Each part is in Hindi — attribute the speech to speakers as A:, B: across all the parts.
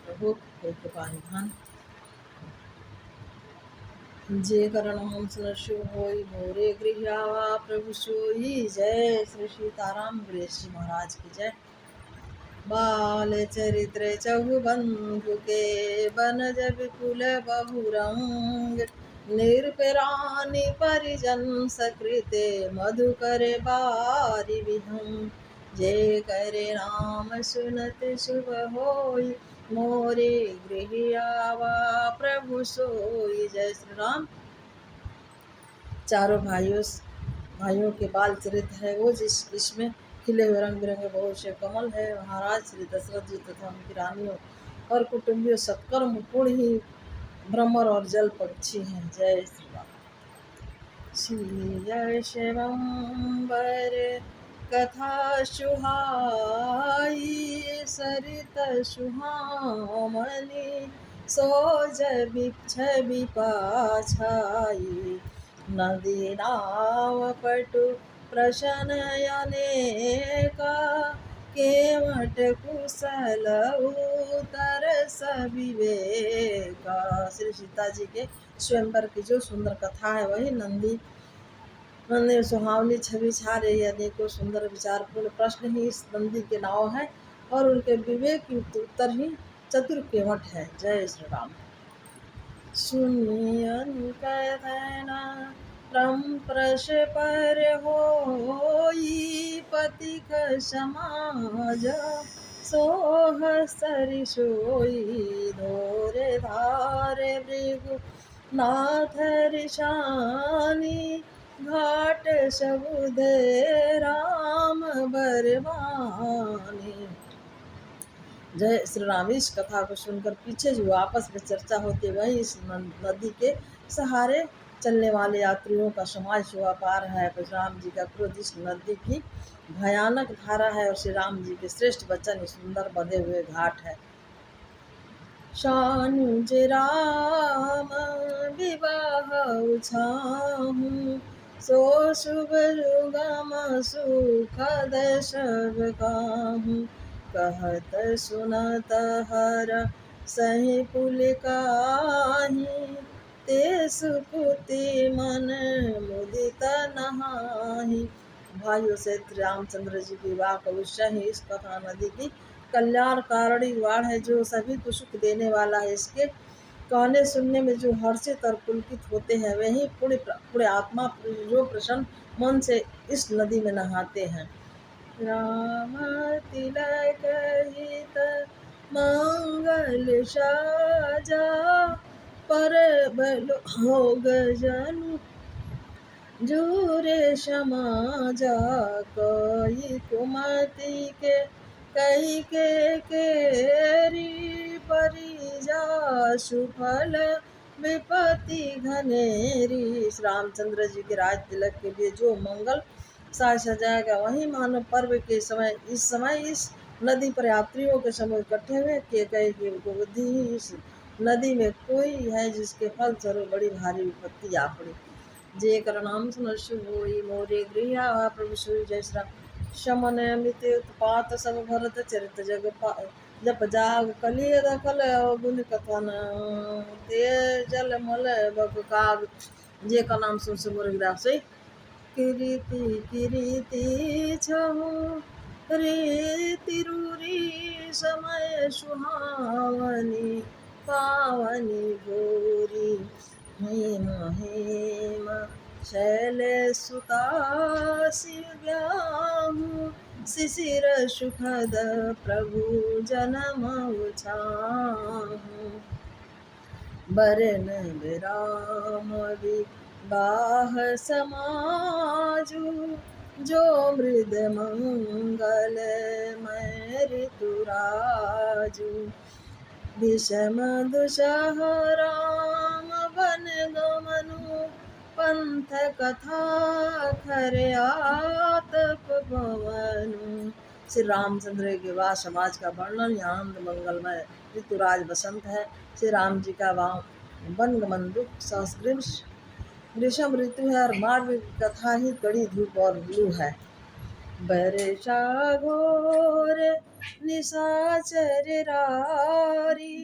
A: प्रभु कृपानिधान जे करण हम सुनशु होई मोरे गृह आवा प्रभु सोई। जय श्री सीताराम गणेश जी महाराज की जय। बाल चरित्र चहुबंधु के बनज विपुल बहुरंग निरपरानि परिजन सकृते मधुकर बारि विहंग। जे करे नाम सुनत शुभ होई मोरे गृह आवा प्रभु सोई। जय श्री राम। चारों भाइयों के बाल चरित्र है वो जिसमें खिले हुए रंग बिरंगे बहुत से कमल है। महाराज श्री दशरथ जी तथा उनकी रानियों और कुटुंबियों सत्कर्म पूर्ण ही भ्रमर और जल पक्षी हैं। जय श्री राम। श्री शिवंबर कथा सुहाई सरित सुहामणि सोज बिछ बिपाछाई। नदी नाव पटु प्रशन अनेका केवट कुशल तरस विवेका। श्री सीता जी के स्वयंवर की जो सुंदर कथा है वही नंदी सुहावनी छवि छा रही है। अनेकों सुंदर विचारपूर्ण प्रश्न ही इस नंदी के नाव है और उनके विवेक युक्त उत्तर ही चतुर केवट है। जय श्री राम। सुनियन कहना प्रश पर होई पथिक समाज सोह सरि सोई। धोरे धारे भृगु नाथ ऋषानी घाट सबुदे राम बरवानी। जय श्री राम। इस कथा को सुनकर पीछे जो आपस में चर्चा होती है वही इस नदी के सहारे चलने वाले यात्रियों का समाज शोभा पा रहा है। राम जी का क्रोध इस नदी की भयानक धारा है और श्री राम जी के श्रेष्ठ वचन सुंदर बंधे हुए घाट है। शानुज राम विवाह छाहूँ सो शुभ युगम सुखद सब काहूँ। कहत सुनत हर सही पुलकाही ते सुपुति मन मुदित नहाही। भाइयों से रामचंद्र जी की विवाह का विषय ही इस कथा नदी की कल्याण कारणी वाण है जो सभी को सुख देने वाला है। इसके कहने सुनने में जो हर्षित और पुलकित होते हैं वही पूरे आत्मा जो प्रसन्न मन से इस नदी में नहाते हैं। राम तिलक हित मंगल साजा पर बल हो गजनु जूरे समाजा। कोई कुमति के कई के केरी परिजा सुफल विपत्ति घनेरी। रामचंद्र जी के राज तिलक के लिए जो मंगल साज सजाएगा वही मानव पर्व के समय इस नदी पर यात्रियों के समय इकट्ठे हुए के कई की बुद्धि इस नदी में कोई है जिसके फल स्वरूप बड़ी भारी विपत्ति आ पड़ी। जे कर नाम सुनशु होई मोरे गृह आवा प्रभु सोई। जय श्री राम। शमन अमित उत्पात सब भरत चरित जग जप जाग कलिय दखल गुण कथन ते जल मल बग काग। जे का नाम सुन मोरे गृह से कीर्ति कीर्ति छहु रीति रूरी समय सुहावनी पावनी गोरी। हेम हेम शैल सुता शिव्याहु शिशिर सुखद प्रभु जन्म छाहु। बरन विराम विवाह समाजु जो मृद मंगल मैं ऋतुराजु। विषम दुसह राम बन गमनु, पंथ कथा खरे आतप पवनु। श्री रामचंद्र के विवाह समाज का वर्णन। यहाँ आनंद मंगलमय ऋतुराज बसंत है। श्री राम जी का वन गमन दुख सहस्ग्रीव ग्रीष्म ऋतु है और मार्ग की कथा ही कड़ी धूप और लू है। बरसा घोर निशाचर रारी,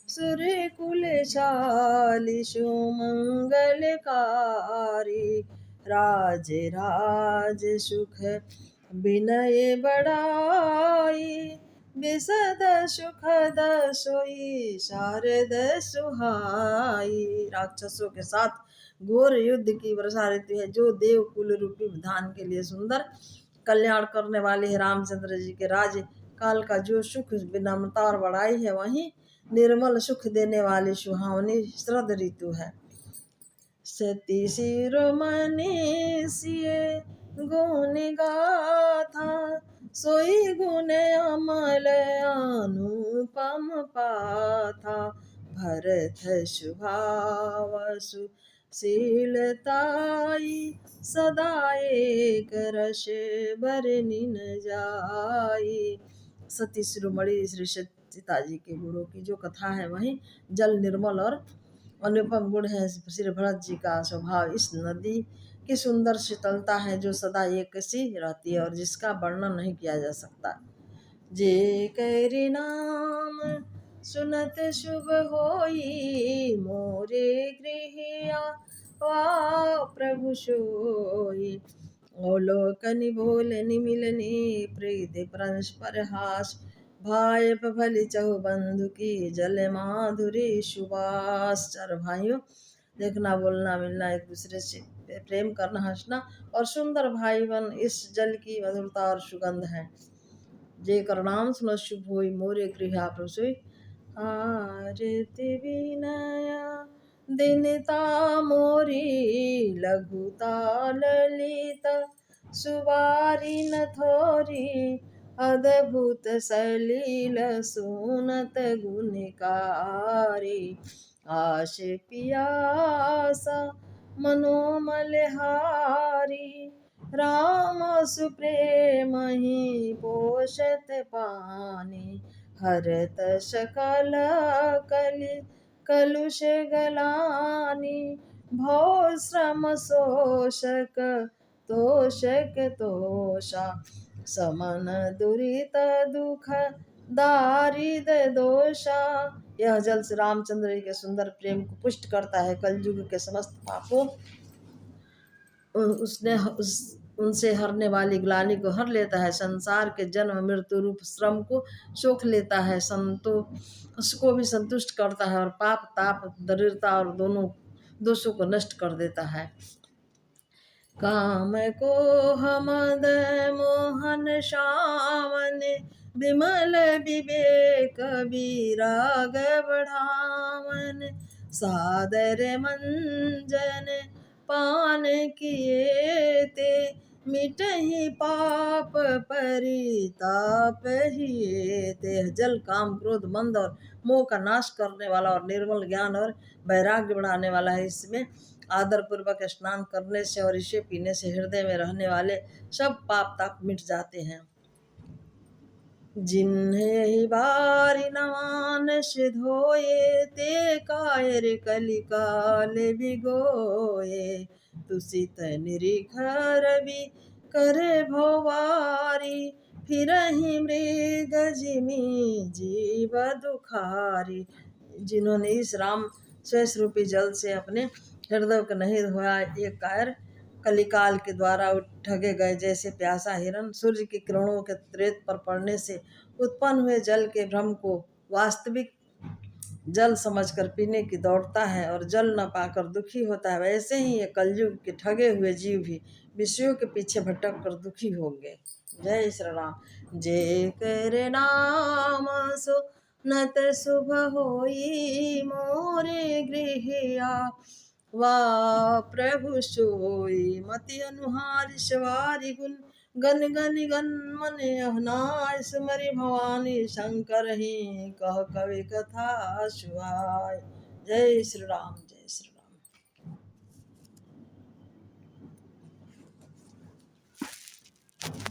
A: सूर्य कुल शाली सुमंगलकारी। राज राज सुख विनय बढ़ाई, विशद सुखद सोई शारद सुहाई। राक्षसों के साथ घोर युद्ध की वर्षा ऋतु है, जो देव कुल रूपी विधान के लिए सुंदर कल्याण करने वाले है। रामचंद्र जी के राज्य काल का जो सुख विनम्रता और बड़ाई है, वही निर्मल सुख देने वाली सुहावनी शरद ऋतु है। सती शिरोमणि सिए गुण गाथा, सोई गुण अमल अनुपम पाथा। भरत शुभाव सुशीलताई, सदा एक रस बरनी न जाई। सती शिरोमणि श्री सीता जी के गुणों की जो कथा है, वही जल निर्मल और अनुपम गुण है। श्री भरत जी का स्वभाव इस नदी की सुंदर शीतलता है, जो सदा एक सी रहती है और जिसका वर्णन नहीं किया जा सकता। जे करि नाम सुनत शुभ होई, मोरे गृहिया वा प्रभु सोई। अवलोकनि बोलनि मिलनि, प्रीति परस्पर हास। भाइप भली चहु बंधु की, जल माधुरी सुबास। चार भाइयों, देखना बोलना मिलना, एक दूसरे से प्रेम करना, हंसना और सुंदर भाई बन इस जल की मधुरता और सुगंध है। जे कर नाम सुन शुभ होई, मोरे गृह प्रसोई। आरती विनया दिनता मोरी, लघुता ललित सुवारी न थोरी। अद्भुत सलील सुनत गुणकारी, आश पियासा मनोमलहारी। राम सुप्रेम ही पोषत पानी, हरत सकल कलि कलुष गलानी। भव श्रम शोषक तोषक तोषा, समन दुरित दुख दारिद दोषा। यह जल श्री रामचंद्र के सुंदर प्रेम को पुष्ट करता है। कलयुग के समस्त पापों उनसे हरने वाली ग्लानि को हर लेता है। संसार के जन्म मृत्यु रूप श्रम को सोख लेता है। उसको भी संतुष्ट करता है और पाप ताप दरिद्रता और दोनों दोषों को नष्ट कर देता है। काम को हमद मोहन शावन, विमल विवेक विराग बढ़ावन। सादर मंजन पान किए ते, मिटहि पाप परिताप हिए ते। जल काम क्रोध मंद और मोह का नाश करने वाला और निर्मल ज्ञान और वैराग्य बढ़ाने वाला है। इसमें आदर पूर्वक स्नान करने से और इसे पीने से हृदय में रहने वाले सब पाप ताप मिट जाते हैं। जिन्हें बारी नवान से धोए, ते कायर कलिकाल बिगोए। तुसित निरिखर भी करे भवारी, फिरहि मृग जिमि जीव दुखारी। जिन्होंने इस राम शेष रूपी जल से अपने हृदय को नहीं धोया, एक कायर कलिकाल के द्वारा ठगे गए। जैसे प्यासा हिरण सूर्य की किरणों के रेत पर पड़ने से उत्पन्न हुए जल के भ्रम को वास्तविक जल समझकर पीने की दौड़ता है और जल न पाकर दुखी होता है, वैसे ही ये कलयुग के ठगे हुए जीव भी विषयों के पीछे भटक कर दुखी होंगे। जय श्री राम। जे कर नाम सुनत शुभ होई, मोरे गृहिया वाह प्रभु सोई मति अनुहारी सवारी गुण गन गन गन मन अहनाय सुमरि भवानी शंकर ही कह कवि कथा सुहाय। जय श्री राम।